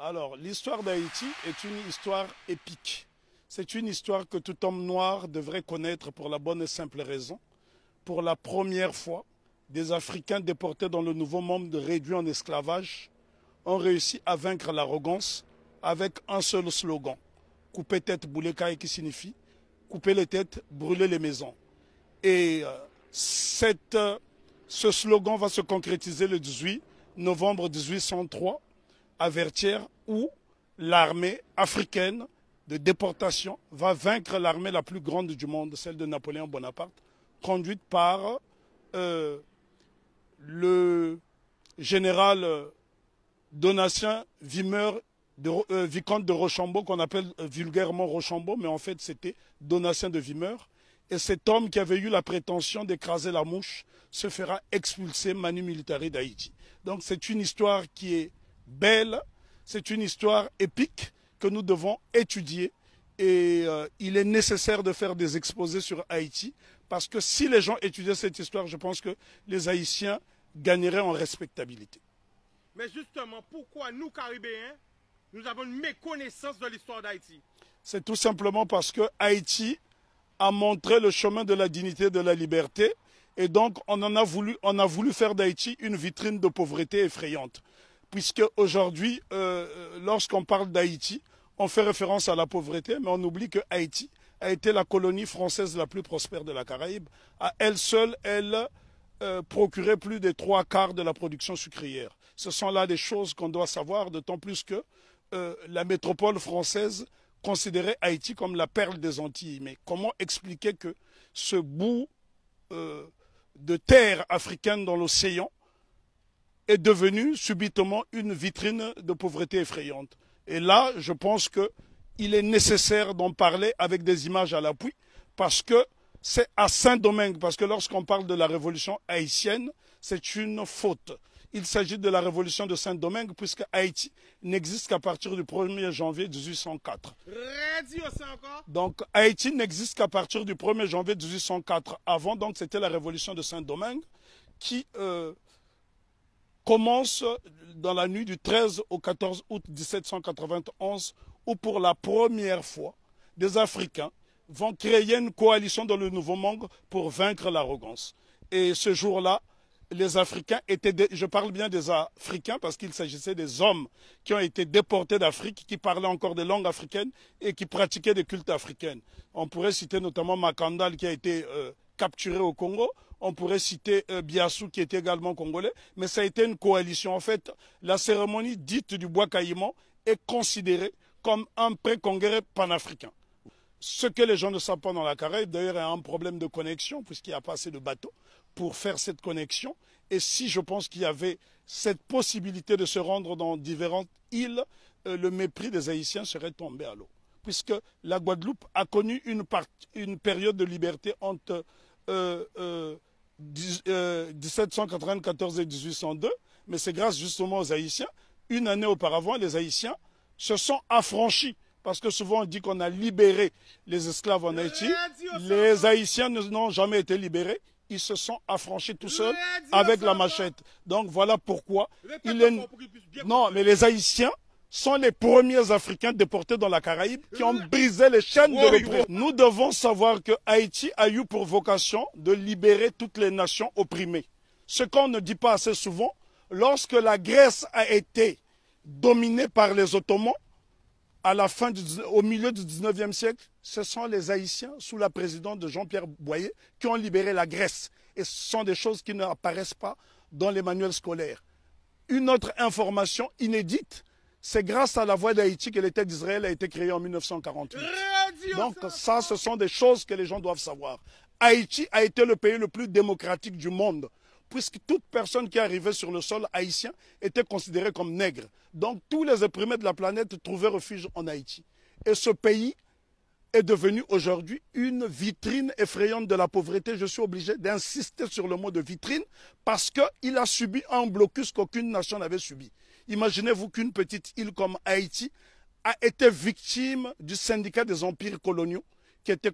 Alors, l'histoire d'Haïti est une histoire épique. C'est une histoire que tout homme noir devrait connaître pour la bonne et simple raison. Pour la première fois, des Africains déportés dans le nouveau monde réduit en esclavage ont réussi à vaincre l'arrogance avec un seul slogan. Couper tête, bouler caille, qui signifie couper les têtes, brûler les maisons. Et ce slogan va se concrétiser le 18 novembre 1803 à Vertières, où l'armée africaine de déportation va vaincre l'armée la plus grande du monde, celle de Napoléon Bonaparte, conduite par le général Donatien Vicomte de Rochambeau, qu'on appelle vulgairement Rochambeau, mais en fait c'était Donatien de Vimeur. Et cet homme qui avait eu la prétention d'écraser la mouche se fera expulser manu militari d'Haïti. Donc c'est une histoire qui est belle, c'est une histoire épique que nous devons étudier. Et il est nécessaire de faire des exposés sur Haïti, parce que si les gens étudiaient cette histoire, je pense que les Haïtiens gagneraient en respectabilité. Mais justement, pourquoi nous, Caribéens, nous avons une méconnaissance de l'histoire d'Haïti? C'est tout simplement parce que Haïti a montré le chemin de la dignité et de la liberté. Et donc, on a voulu faire d'Haïti une vitrine de pauvreté effrayante. Puisque aujourd'hui, lorsqu'on parle d'Haïti, on fait référence à la pauvreté, mais on oublie que Haïti a été la colonie française la plus prospère de la Caraïbe. À elle seule, elle procurait plus des 3/4 de la production sucrière. Ce sont là des choses qu'on doit savoir, d'autant plus que la métropole française considérait Haïti comme la perle des Antilles. Mais comment expliquer que ce bout de terre africaine dans l'océan est devenu subitement une vitrine de pauvreté effrayante? Et là, je pense qu'il est nécessaire d'en parler avec des images à l'appui, parce que c'est à Saint-Domingue, parce que lorsqu'on parle de la révolution haïtienne, c'est une faute. Il s'agit de la révolution de Saint-Domingue, puisque Haïti n'existe qu'à partir du 1er janvier 1804. Donc Haïti n'existe qu'à partir du 1er janvier 1804. Avant, donc, c'était la révolution de Saint-Domingue qui commence dans la nuit du 13 au 14 août 1791, où pour la première fois, des Africains vont créer une coalition dans le Nouveau Monde pour vaincre l'arrogance. Et ce jour-là, les Africains étaient, je parle bien des Africains parce qu'il s'agissait des hommes qui ont été déportés d'Afrique, qui parlaient encore des langues africaines et qui pratiquaient des cultes africains. On pourrait citer notamment Makandal qui a été capturé au Congo. On pourrait citer Biassou qui était également congolais, mais ça a été une coalition. En fait, la cérémonie dite du bois caïman est considérée comme un pré-congrès panafricain. Ce que les gens ne savent pas dans la Caraïbe, d'ailleurs, il y a un problème de connexion, puisqu'il n'y a pas assez de bateaux pour faire cette connexion. Et si je pense qu'il y avait cette possibilité de se rendre dans différentes îles, le mépris des Haïtiens serait tombé à l'eau. Puisque la Guadeloupe a connu une période de liberté entre 1794 et 1802, mais c'est grâce justement aux Haïtiens. Une année auparavant, les Haïtiens se sont affranchis. Parce que souvent on dit qu'on a libéré les esclaves en Haïti. Les Haïtiens n'ont jamais été libérés. Ils se sont affranchis tout seuls avec la machette. Donc voilà pourquoi Non, mais les Haïtiens sont les premiers Africains déportés dans la Caraïbe qui ont brisé les chaînes de l'oppression. Nous devons savoir que Haïti a eu pour vocation de libérer toutes les nations opprimées. Ce qu'on ne dit pas assez souvent, lorsque la Grèce a été dominée par les Ottomans, au milieu du 19e siècle, ce sont les Haïtiens, sous la présidence de Jean-Pierre Boyer, qui ont libéré la Grèce. Et ce sont des choses qui n'apparaissent pas dans les manuels scolaires. Une autre information inédite, c'est grâce à la voix d'Haïti que l'État d'Israël a été créé en 1948. Donc ça, ce sont des choses que les gens doivent savoir. Haïti a été le pays le plus démocratique du monde, puisque toute personne qui arrivait sur le sol haïtien était considérée comme nègre. Donc tous les opprimés de la planète trouvaient refuge en Haïti. Et ce pays est devenu aujourd'hui une vitrine effrayante de la pauvreté. Je suis obligé d'insister sur le mot de vitrine parce qu'il a subi un blocus qu'aucune nation n'avait subi. Imaginez-vous qu'une petite île comme Haïti a été victime du syndicat des empires coloniaux qui était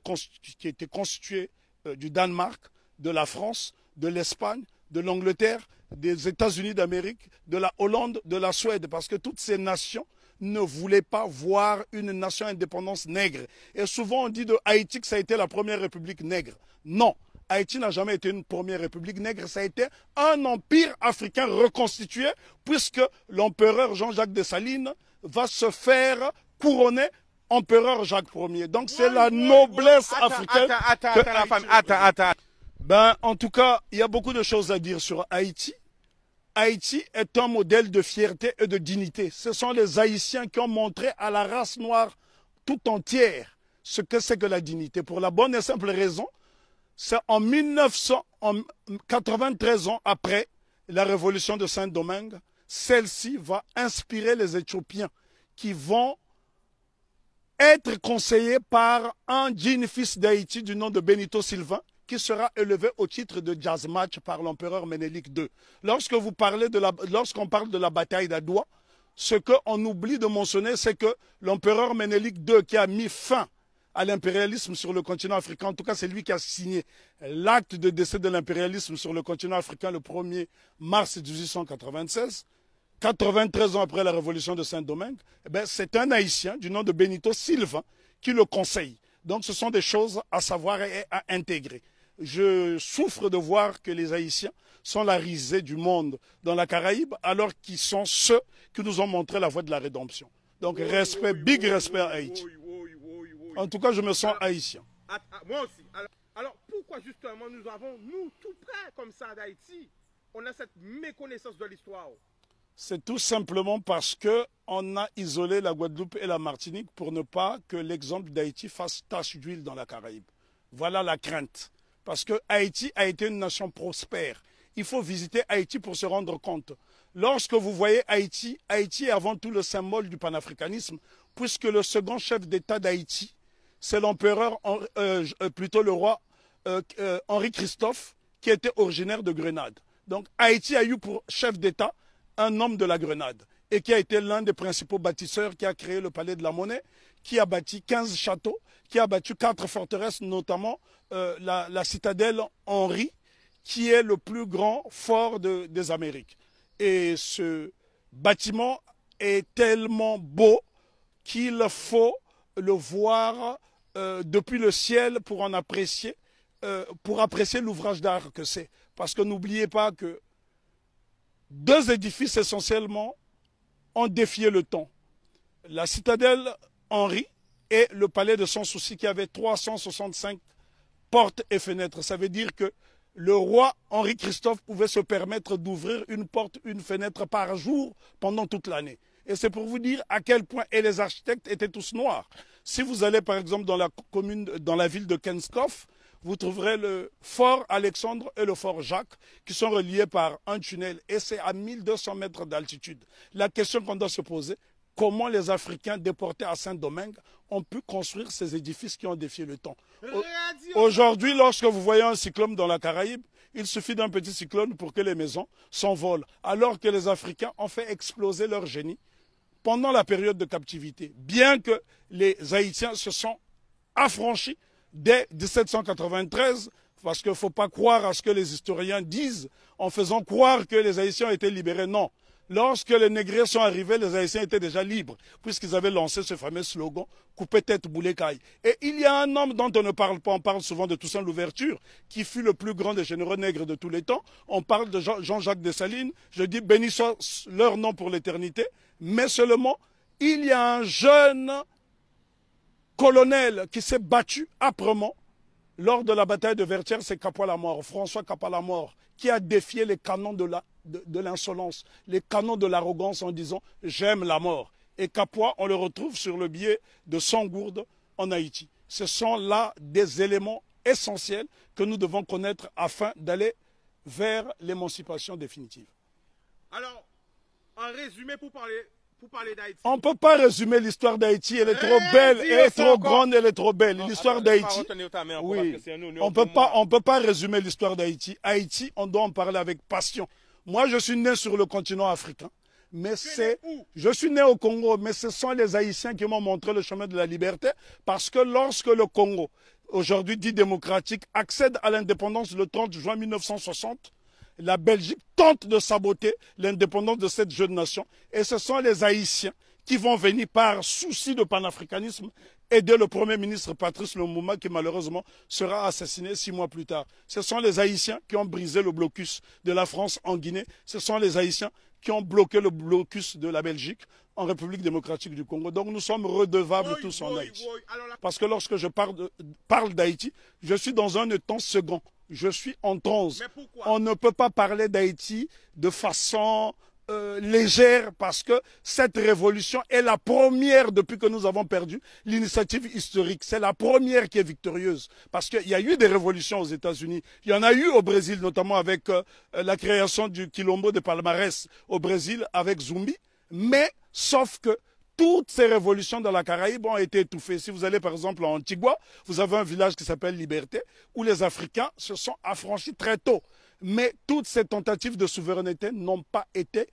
constitué du Danemark, de la France, de l'Espagne, de l'Angleterre, des États-Unis d'Amérique, de la Hollande, de la Suède, parce que toutes ces nations ne voulait pas voir une nation indépendante nègre. Et souvent on dit de Haïti que ça a été la première république nègre. Non, Haïti n'a jamais été une première république nègre, ça a été un empire africain reconstitué puisque l'empereur Jean-Jacques Dessalines va se faire couronner empereur Jacques Ier. Donc c'est la noblesse africaine. Attends. Ben, en tout cas, il y a beaucoup de choses à dire sur Haïti. Haïti est un modèle de fierté et de dignité. Ce sont les Haïtiens qui ont montré à la race noire tout entière ce que c'est que la dignité. Pour la bonne et simple raison, c'est en 93 ans après la révolution de Saint-Domingue, celle-ci va inspirer les Éthiopiens qui vont être conseillés par un digne fils d'Haïti du nom de Benito Sylvain, qui sera élevé au titre de jazz match par l'empereur Ménélique II. Lorsqu'on parle de la bataille d'Adoua, ce qu'on oublie de mentionner, c'est que l'empereur Ménélique II, qui a mis fin à l'impérialisme sur le continent africain, en tout cas c'est lui qui a signé l'acte de décès de l'impérialisme sur le continent africain le 1er mars 1896, 93 ans après la révolution de Saint-Domingue, eh c'est un Haïtien du nom de Benito Sylvain qui le conseille. Donc ce sont des choses à savoir et à intégrer. Je souffre de voir que les Haïtiens sont la risée du monde dans la Caraïbe, alors qu'ils sont ceux qui nous ont montré la voie de la rédemption. Donc respect, big respect à Haïti. En tout cas, je me sens haïtien. Moi aussi. Alors pourquoi justement nous avons, nous, tout près comme ça d'Haïti, on a cette méconnaissance de l'histoire? C'est tout simplement parce qu'on a isolé la Guadeloupe et la Martinique pour ne pas que l'exemple d'Haïti fasse tache d'huile dans la Caraïbe. Voilà la crainte. Parce que Haïti a été une nation prospère. Il faut visiter Haïti pour se rendre compte. Lorsque vous voyez Haïti, Haïti est avant tout le symbole du panafricanisme, puisque le second chef d'État d'Haïti, c'est l'empereur, plutôt le roi Henri Christophe, qui était originaire de Grenade. Donc Haïti a eu pour chef d'État un homme de la Grenade et qui a été l'un des principaux bâtisseurs, qui a créé le palais de la Monnaie, qui a bâti 15 châteaux, qui a bâti 4 forteresses, notamment la citadelle Henri, qui est le plus grand fort des Amériques. Et ce bâtiment est tellement beau qu'il faut le voir depuis le ciel pour en apprécier, l'ouvrage d'art que c'est. Parce que n'oubliez pas que 2 édifices essentiellement ont défié le temps. La citadelle Henri et le palais de Sans Souci qui avait 365 portes et fenêtres. Ça veut dire que le roi Henri Christophe pouvait se permettre d'ouvrir une porte, une fenêtre par jour pendant toute l'année. Et c'est pour vous dire à quel point, et les architectes étaient tous noirs. Si vous allez par exemple dans la ville de Kenskoff, vous trouverez le fort Alexandre et le fort Jacques qui sont reliés par un tunnel et c'est à 1200 mètres d'altitude. La question qu'on doit se poser, comment les Africains déportés à Saint-Domingue ont pu construire ces édifices qui ont défié le temps? Aujourd'hui, lorsque vous voyez un cyclone dans la Caraïbe, il suffit d'un petit cyclone pour que les maisons s'envolent, alors que les Africains ont fait exploser leur génie pendant la période de captivité. Bien que les Haïtiens se sont affranchis dès 1793, parce qu'il ne faut pas croire à ce que les historiens disent en faisant croire que les Haïtiens ont été libérés. Non. Lorsque les négriers sont arrivés, les Haïtiens étaient déjà libres, puisqu'ils avaient lancé ce fameux slogan « Coupez tête, boulet caille ». Et il y a un homme dont on ne parle pas, on parle souvent de Toussaint Louverture, qui fut le plus grand des généraux nègres de tous les temps. On parle de Jean-Jacques Dessalines, je dis béni soit leur nom pour l'éternité, mais seulement, il y a un jeune colonel qui s'est battu âprement lors de la bataille de Vertières, c'est Capois-la-Mort, François Capois-la-Mort, qui a défié les canons de l'insolence, les canons de l'arrogance en disant « j'aime la mort ». Et Capois, on le retrouve sur le billet de Sangourde en Haïti. Ce sont là des éléments essentiels que nous devons connaître afin d'aller vers l'émancipation définitive. Alors, en résumé, pour parler d'Haïti. On ne peut pas résumer l'histoire d'Haïti, elle est trop belle, elle est trop grande, elle est trop belle. L'histoire d'Haïti, oui, on ne peut pas résumer l'histoire d'Haïti. Haïti, on doit en parler avec passion. Moi, je suis né sur le continent africain, mais je suis né au Congo, mais ce sont les Haïtiens qui m'ont montré le chemin de la liberté, parce que lorsque le Congo, aujourd'hui dit démocratique, accède à l'indépendance le 30 juin 1960, la Belgique tente de saboter l'indépendance de cette jeune nation. Et ce sont les Haïtiens qui vont venir par souci de panafricanisme aider le Premier ministre Patrice Lumumba qui malheureusement sera assassiné 6 mois plus tard. Ce sont les Haïtiens qui ont brisé le blocus de la France en Guinée. Ce sont les Haïtiens qui ont bloqué le blocus de la Belgique en République démocratique du Congo. Donc nous sommes redevables tous en Haïti. Parce que lorsque je parle d'Haïti, je suis dans un temps second. Je suis en transe. On ne peut pas parler d'Haïti de façon légère parce que cette révolution est la première depuis que nous avons perdu l'initiative historique. C'est la première qui est victorieuse parce qu'il y a eu des révolutions aux États-Unis. Il y en a eu au Brésil, notamment avec la création du Quilombo de Palmarès au Brésil avec Zumbi. Mais sauf que toutes ces révolutions dans la Caraïbe ont été étouffées. Si vous allez par exemple en Antigua, vous avez un village qui s'appelle Liberté où les Africains se sont affranchis très tôt. Mais toutes ces tentatives de souveraineté n'ont pas été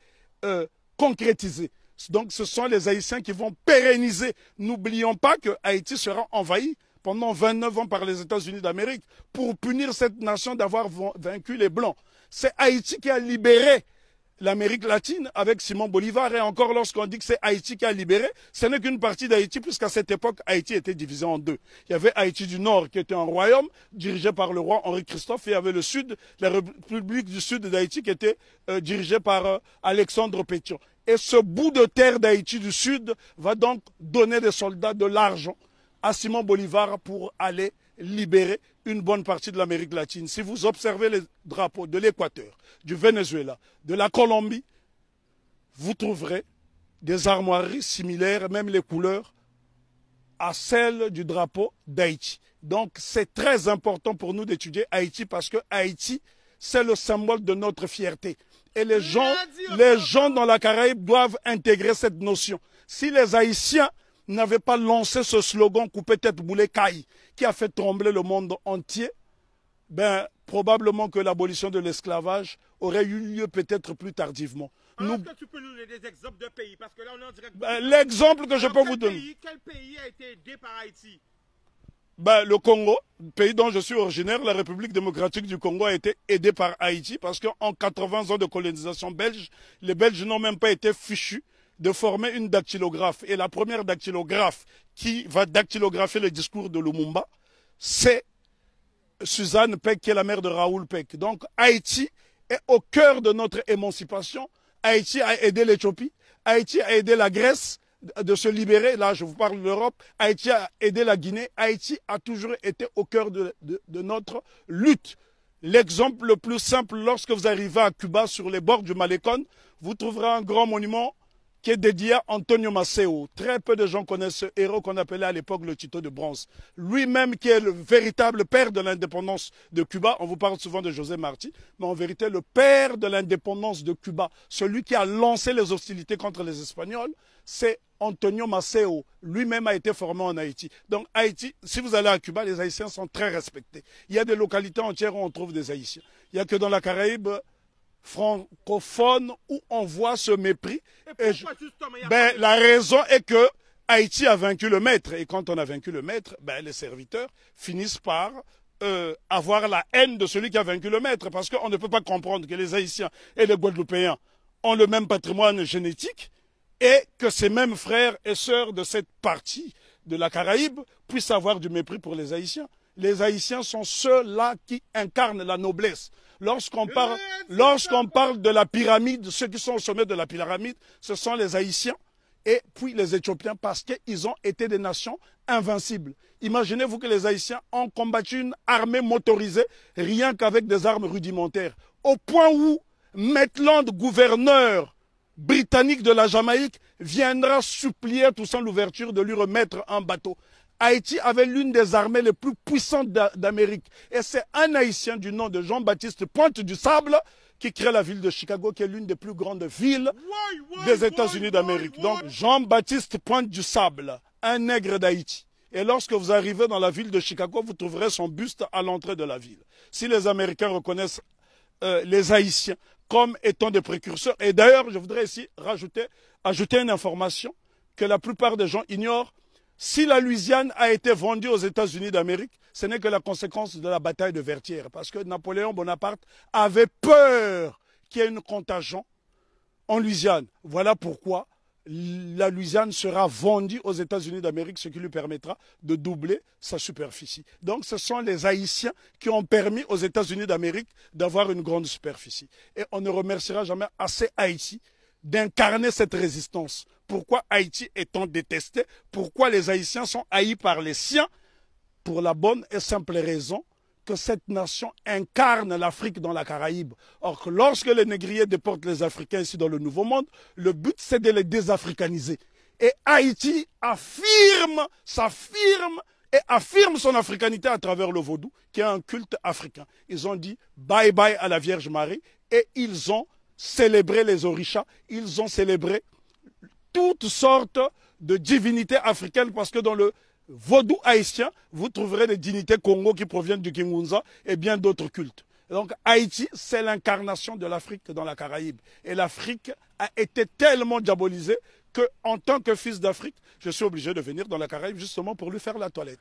concrétisées. Donc ce sont les Haïtiens qui vont pérenniser. N'oublions pas que Haïti sera envahi pendant 29 ans par les États-Unis d'Amérique pour punir cette nation d'avoir vaincu les Blancs. C'est Haïti qui a libéré l'Amérique latine avec Simon Bolivar. Et encore lorsqu'on dit que c'est Haïti qui a libéré, ce n'est qu'une partie d'Haïti puisqu'à cette époque, Haïti était divisé en deux. Il y avait Haïti du Nord qui était un royaume dirigé par le roi Henri Christophe et il y avait le Sud, la République du Sud d'Haïti qui était dirigée par Alexandre Pétion. Et ce bout de terre d'Haïti du Sud va donc donner des soldats de l'argent à Simon Bolivar pour aller libérer une bonne partie de l'Amérique latine. Si vous observez les drapeaux de l'Équateur, du Venezuela, de la Colombie, vous trouverez des armoiries similaires, même les couleurs, à celles du drapeau d'Haïti. Donc c'est très important pour nous d'étudier Haïti parce que Haïti, c'est le symbole de notre fierté. Et les gens dans la Caraïbe doivent intégrer cette notion. Si les Haïtiens n'avaient pas lancé ce slogan « Coupé tête boulet caille » qui a fait trembler le monde entier, ben, probablement que l'abolition de l'esclavage aurait eu lieu peut-être plus tardivement. Est-ce que tu peux nous donner des exemples de pays? Parce que là, on est en direct. L'exemple que je peux vous donner. Quel pays a été aidé par Haïti? Ben, le Congo, pays dont je suis originaire, la République démocratique du Congo a été aidée par Haïti parce qu'en 80 ans de colonisation belge, les Belges n'ont même pas été fichus de former une dactylographe. Et la première dactylographe qui va dactylographier le discours de Lumumba, c'est Suzanne Peck, qui est la mère de Raoul Peck. Donc Haïti est au cœur de notre émancipation. Haïti a aidé l'Éthiopie, Haïti a aidé la Grèce de se libérer. Là, je vous parle de l'Europe. Haïti a aidé la Guinée. Haïti a toujours été au cœur de notre lutte. L'exemple le plus simple, lorsque vous arrivez à Cuba, sur les bords du Malecón, vous trouverez un grand monument qui est dédié à Antonio Maceo. Très peu de gens connaissent ce héros qu'on appelait à l'époque le Tito de bronze. Lui-même qui est le véritable père de l'indépendance de Cuba. On vous parle souvent de José Marti, mais en vérité le père de l'indépendance de Cuba, celui qui a lancé les hostilités contre les Espagnols, c'est Antonio Maceo. Lui-même a été formé en Haïti. Donc Haïti, si vous allez à Cuba, les Haïtiens sont très respectés. Il y a des localités entières où on trouve des Haïtiens. Il n'y a que dans la Caraïbe francophone où on voit ce mépris. La raison est que Haïti a vaincu le maître. Et quand on a vaincu le maître, les serviteurs finissent par avoir la haine de celui qui a vaincu le maître. Parce qu'on ne peut pas comprendre que les Haïtiens et les Guadeloupéens ont le même patrimoine génétique et que ces mêmes frères et sœurs de cette partie de la Caraïbe puissent avoir du mépris pour les Haïtiens. Les Haïtiens sont ceux-là qui incarnent la noblesse. Lorsqu'on parle de la pyramide, ceux qui sont au sommet de la pyramide, ce sont les Haïtiens et puis les Éthiopiens parce qu'ils ont été des nations invincibles. Imaginez-vous que les Haïtiens ont combattu une armée motorisée rien qu'avec des armes rudimentaires. Au point où Maitland, gouverneur britannique de la Jamaïque, viendra supplier Toussaint Louverture de lui remettre un bateau. Haïti avait l'une des armées les plus puissantes d'Amérique. Et c'est un Haïtien du nom de Jean-Baptiste Pointe du Sable qui crée la ville de Chicago, qui est l'une des plus grandes villes des États-Unis d'Amérique. Donc Jean-Baptiste Pointe du Sable, un nègre d'Haïti. Et lorsque vous arrivez dans la ville de Chicago, vous trouverez son buste à l'entrée de la ville. Si les Américains reconnaissent les Haïtiens comme étant des précurseurs, et d'ailleurs, je voudrais ici ajouter une information que la plupart des gens ignorent. Si la Louisiane a été vendue aux États-Unis d'Amérique, ce n'est que la conséquence de la bataille de Vertières. Parce que Napoléon Bonaparte avait peur qu'il y ait une contagion en Louisiane. Voilà pourquoi la Louisiane sera vendue aux États-Unis d'Amérique, ce qui lui permettra de doubler sa superficie. Donc ce sont les Haïtiens qui ont permis aux États-Unis d'Amérique d'avoir une grande superficie. Et on ne remerciera jamais assez Haïti d'incarner cette résistance. Pourquoi Haïti étant détesté? Pourquoi les Haïtiens sont haïs par les siens? Pour la bonne et simple raison que cette nation incarne l'Afrique dans la Caraïbe. Or, que lorsque les négriers déportent les Africains ici dans le Nouveau Monde, le but c'est de les désafricaniser. Et Haïti s'affirme et affirme son africanité à travers le vaudou, qui est un culte africain. Ils ont dit bye bye à la Vierge Marie et ils ont célébré les orishas, ils ont célébré toutes sortes de divinités africaines parce que dans le vaudou haïtien, vous trouverez des dignités Congo qui proviennent du Kingunza et bien d'autres cultes. Donc Haïti, c'est l'incarnation de l'Afrique dans la Caraïbe. Et l'Afrique a été tellement diabolisée qu'en tant que fils d'Afrique, je suis obligé de venir dans la Caraïbe justement pour lui faire la toilette.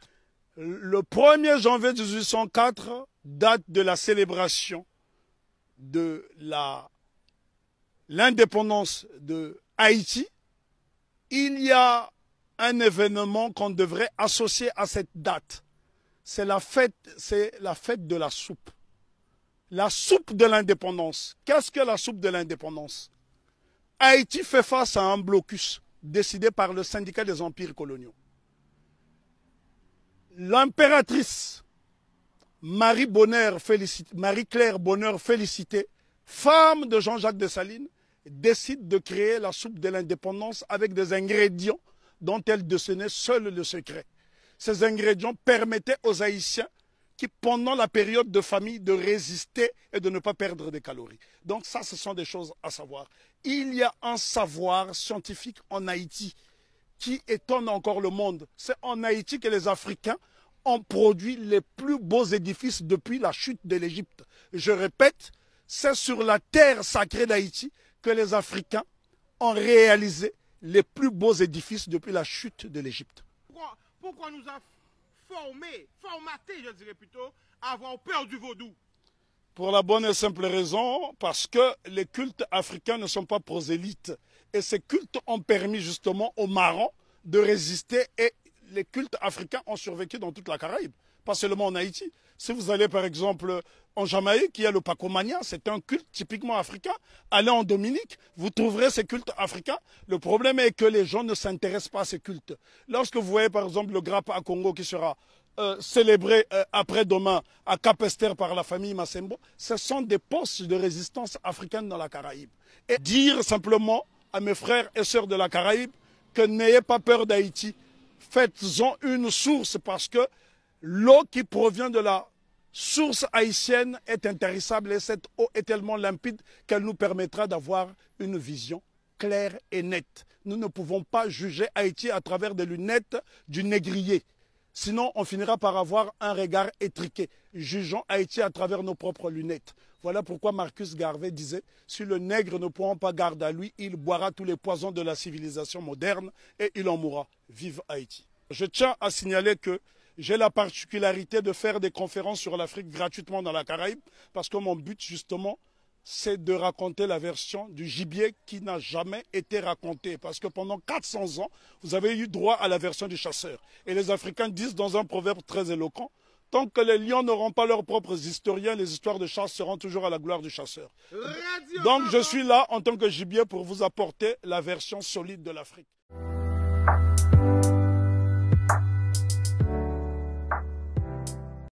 Le 1er janvier 1804, date de la célébration de l'indépendance de Haïti, il y a un événement qu'on devrait associer à cette date. C'est la fête de la soupe. La soupe de l'indépendance. Qu'est-ce que la soupe de l'indépendance? Haïti fait face à un blocus décidé par le syndicat des empires coloniaux. L'impératrice Marie-Claire Bonheur Félicité, femme de Jean-Jacques Dessalines, décide de créer la soupe de l'indépendance avec des ingrédients dont elle détenait seul le secret. Ces ingrédients permettaient aux Haïtiens qui, pendant la période de famine, de résister et de ne pas perdre des calories. Donc ça, ce sont des choses à savoir. Il y a un savoir scientifique en Haïti qui étonne encore le monde. C'est en Haïti que les Africains ont produit les plus beaux édifices depuis la chute de l'Égypte. Je répète, c'est sur la terre sacrée d'Haïti que les Africains ont réalisé les plus beaux édifices depuis la chute de l'Égypte. Pourquoi nous a formaté, je dirais plutôt, à avoir peur du vaudou? Pour la bonne et simple raison, parce que les cultes africains ne sont pas prosélytes. Et ces cultes ont permis justement aux marrons de résister et les cultes africains ont survécu dans toute la Caraïbe, pas seulement en Haïti. Si vous allez par exemple en Jamaïque, il y a le Pacomania, c'est un culte typiquement africain. Allez en Dominique, vous trouverez ces cultes africains. Le problème est que les gens ne s'intéressent pas à ces cultes. Lorsque vous voyez par exemple le Grappa à Congo qui sera célébré après-demain à Cap-Esther par la famille Massembo, ce sont des postes de résistance africaine dans la Caraïbe. Et dire simplement à mes frères et sœurs de la Caraïbe que n'ayez pas peur d'Haïti, faites-en une source parce que l'eau qui provient de la source haïtienne est intarissable et cette eau est tellement limpide qu'elle nous permettra d'avoir une vision claire et nette. Nous ne pouvons pas juger Haïti à travers des lunettes du négrier. Sinon, on finira par avoir un regard étriqué. Jugeons Haïti à travers nos propres lunettes. Voilà pourquoi Marcus Garvey disait « Si le nègre ne prend pas garde à lui, il boira tous les poisons de la civilisation moderne et il en mourra. Vive Haïti !» Je tiens à signaler que j'ai la particularité de faire des conférences sur l'Afrique gratuitement dans la Caraïbe parce que mon but justement, c'est de raconter la version du gibier qui n'a jamais été racontée. Parce que pendant 400 ans, vous avez eu droit à la version du chasseur. Et les Africains disent dans un proverbe très éloquent, tant que les lions n'auront pas leurs propres historiens, les histoires de chasse seront toujours à la gloire du chasseur. Donc je suis là en tant que gibier pour vous apporter la version solide de l'Afrique.